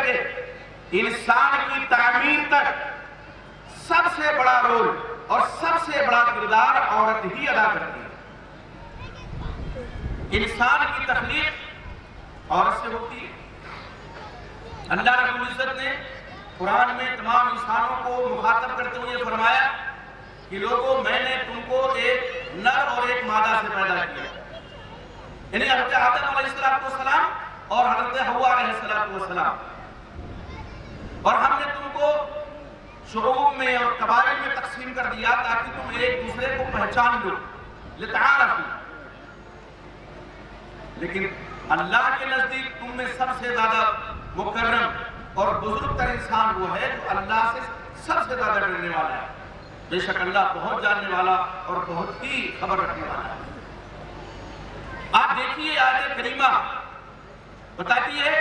کے انسان کی تعمیر تک سب سے بڑا رول اور سب سے بڑا کردار عورت ہی ادا کرتی ہے۔ انسان کی تخلیق عورت سے ہوتی ہے۔ اللہ رب العزت نے قرآن میں تمام انسانوں کو مخاطب کرتے ہوئے فرمایا کہ لوگوں، میں نے تم کو ایک نر اور ایک مادہ سے پیدا کیا، یعنی حضرت آدم علیہ السلام اور حضرت حوا علیہ السلام، اور ہم نے تم کو شعوب میں اور قبائل میں تقسیم کر دیا تاکہ تم ایک دوسرے کو پہچان لو، لتعارفوا۔ لیکن اللہ کے نزدیک تم میں سب سے زیادہ مکرم اور بزرگ تر انسان وہ ہے جو اللہ سے سب سے زیادہ ڈرنے والا ہے۔ بے شک اللہ بہت جاننے والا اور بہت ہی خبر رکھنے والا ہے۔ آپ دیکھیے آیت کریمہ بتاتی ہے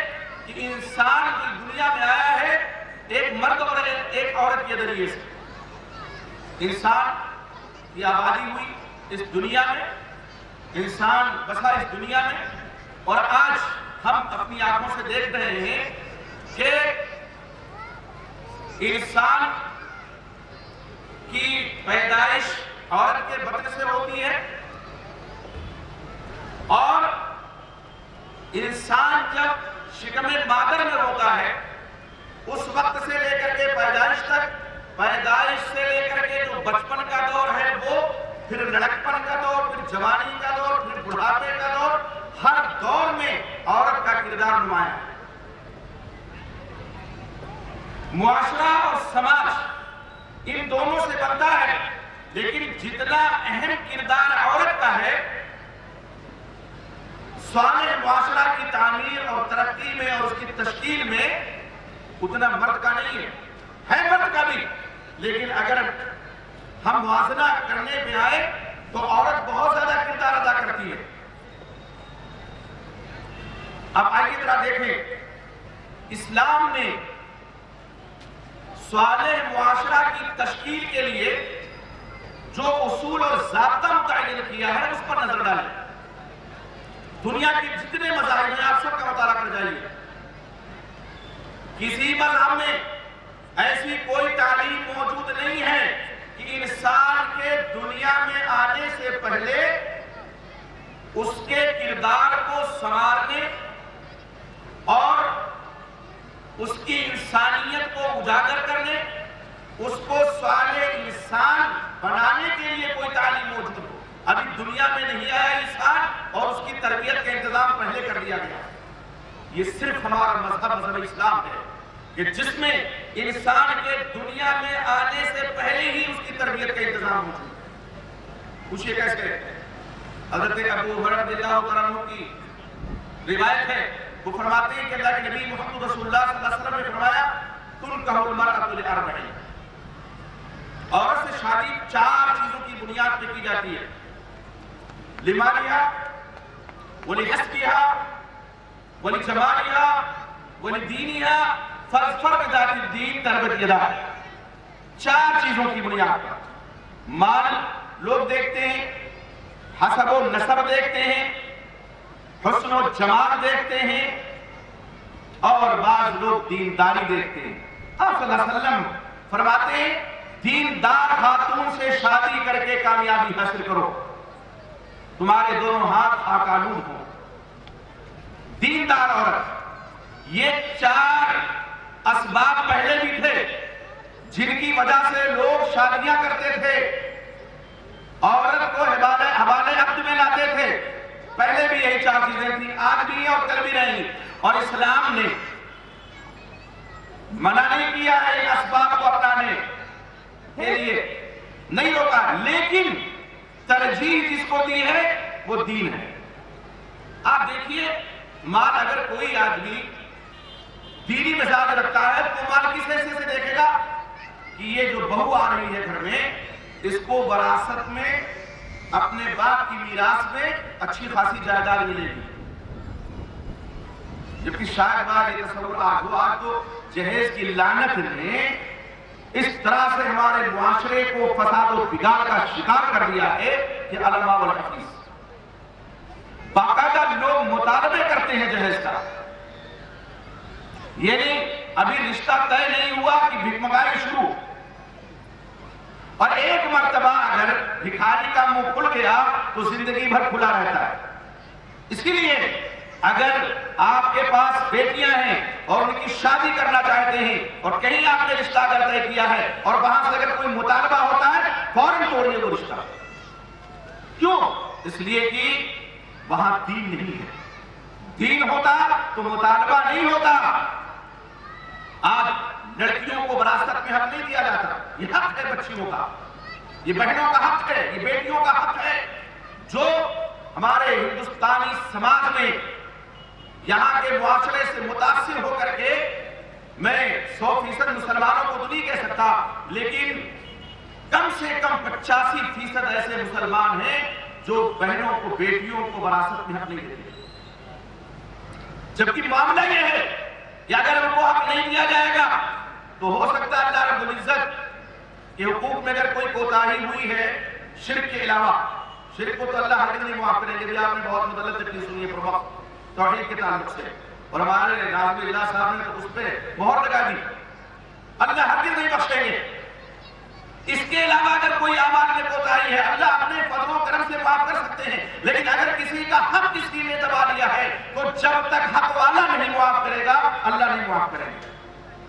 کہ انسان کی دنیا میں آیا ہے ایک مرد اور ایک عورت کے ذریعے سے۔ انسان کی آبادی ہوئی اس دنیا میں، انسان بسا اس دنیا میں، اور آج ہم اپنی آنکھوں سے دیکھ رہے ہیں کہ انسان کی پیدائش عورت کے بطن سے ہوتی ہے، اور انسان جب شکم مادر میں ہوتا ہے اس وقت سے لے کر کے پیدائش تک، پیدائش سے لے کر کے جو بچپن کا دور ہے وہ، پھر لڑکپن کا دور، پھر جوانی کا دور، پھر بڑھاپے کا دور، ہر دور میں عورت کا کردار نمایاں ہے۔ معاشرہ اور سماج ان دونوں سے بنتا ہے، لیکن جتنا اہم کردار عورت کا ہے صالح معاشرہ کی تعمیر اور ترقی میں اور اس کی تشکیل میں، اتنا مرد کا نہیں ہے مرد کا بھی، لیکن اگر ہم موازنہ کرنے پہ آئے تو عورت بہت زیادہ کردار ادا کرتی ہے۔ اب آئیے ذرا دیکھیں، اسلام نے صالح معاشرہ کی تشکیل کے لیے جو اصول اور ضابطہ متعین کیا ہے اس پر نظر ڈالیں۔ دنیا کے جتنے مذاہب ہیں آپ سب کا مطالعہ کر جائیے، کسی مذہب میں ایسی کوئی تعلیم موجود نہیں ہے کہ انسان کے دنیا میں آنے سے پہلے اس کے کردار کو سنوارنے اور اس کی انسانیت کو اجاگر کرنے، اس کو صالح انسان بنانے کے لیے کوئی تعلیم موجود ہو۔ ابھی دنیا میں نہیں آیا انسان اور اس کی تربیت کا انتظام پہلے کر دیا گیا۔ یہ صرف ہمارا مذہب اسلام ہے کہ جس میں انسان کے دنیا میں آنے سے پہلے ہی اس کی تربیت کا انتظام موجود ہے۔ پوچھئے کیسے؟ حضرت ابو ہریرہ رضی اللہ عنہ کی روایت ہے، وہ فرماتے ہیں کہ اللہ کے نبی محمد رسول اللہ صلی اللہ علیہ وسلم نے فرمایا تنکح المرأۃ لاربع، عورت سے شادی 4 چیزوں کی بنیاد پہ کی جاتی ہے، لمالہا ولحسبہا ولجمالہا ولدینہا فاظفر بذات الدین تربت یداک۔ 4 چیزوں کی بنیاد پر مال لوگ دیکھتے ہیں، حسب و نسب دیکھتے ہیں، حسن و جمال دیکھتے ہیں، اور بعض لوگ دینداری دیکھتے ہیں۔ آپ صلی اللہ علیہ وسلم فرماتے ہیں دیندار خاتون سے شادی کر کے کامیابی حاصل کرو، تمہارے دونوں ہاتھ آکالود ہوں۔ دیندار عورت، یہ 4 اسباب پہلے بھی تھے جن کی وجہ سے لوگ شادیاں کرتے تھے، عورت کو حوالے عقد میں لاتے تھے۔ پہلے بھی یہی 4 چیزیں تھیں، آج بھی ہیں اور کل بھی رہیں، اور اسلام نے منع نہیں کیا ہے ان اسباب کو اپنانے کے لیے، نہیں روکا، لیکن ترجیح جس کو دی ہے وہ دین ہے۔ آپ دیکھیے، مال اگر کوئی آدمی دینی مزاج رکھتا ہے تو مال کس حیثیت سے دیکھے گا کہ یہ جو بہو آ رہی ہے گھر میں، اس کو وراثت میں اپنے باپ کی میراث میں اچھی خاصی جائیداد ملے گی، جبکہ شاید بعد یہ تصور آج تو جہیز کی لعنت نے اس طرح سے ہمارے معاشرے کو فساد و بگاڑ کا شکار کر دیا ہے کہ علماء والحفیظ باقاعدہ لوگ مطالبے کرتے ہیں جہیز کا، یعنی ابھی رشتہ طے نہیں ہوا کہ بھکمگائی شروع، اور ایک مرتبہ اگر بھکاری کا منہ کھل گیا تو زندگی بھر کھلا رہتا ہے۔ اس کے لیے اگر آپ کے پاس بیٹیاں ہیں اور ان کی شادی کرنا چاہتے ہیں اور کہیں آپ نے رشتہ اگر طے کیا ہے اور وہاں سے اگر کوئی مطالبہ ہوتا ہے فوراً توڑیے وہ رشتہ۔ کیوں؟ اس لیے کہ وہاں دین نہیں ہے۔ دین ہوتا تو مطالبہ نہیں ہوتا۔ آج لڑکیوں کو وراثت میں حق نہیں دیا جاتا، یہ حق ہے بچیوں کا، یہ بہنوں کا حق ہے، یہ بیٹیوں کا حق ہے۔ جو ہمارے ہندوستانی سماج میں یہاں کے معاشرے سے متاثر ہو کر کے، میں 100% مسلمانوں کو تو نہیں کہہ سکتا، لیکن کم سے کم 85% ایسے مسلمان ہیں جو بہنوں کو، بیٹیوں کو وراثت میں حق نہیں دیتے۔ جبکہ معاملہ یہ ہے کہ اگر ان کو حق نہیں دیا جائے گا تو ہو سکتا ہے اللہ رب العزت کے حقوق میں اگر کوئی کوتاہی ہوئی ہے شرک کے علاوہ، شرک کو تو اللہ ہرگز نہیں معاف کریں گے۔ بھی آپ نے بہت مدلل تقریر سنی ہے پروفیسر توحید کے تعلق سے، اور ہمارے ناظم اللہ صاحب نے اس پہ مہر لگا دی، اللہ ہرگز نہیں بخشیں گے۔ اس کے علاوہ اگر کوئی اعمال میں کوتاہی ہے اللہ اپنے فضل و کرم سے معاف کر سکتے ہیں، لیکن اگر کسی کا حق کسی نے دبا لیا ہے تو جب تک حق والا نہیں معاف کرے گا اللہ نہیں معاف کرے گا۔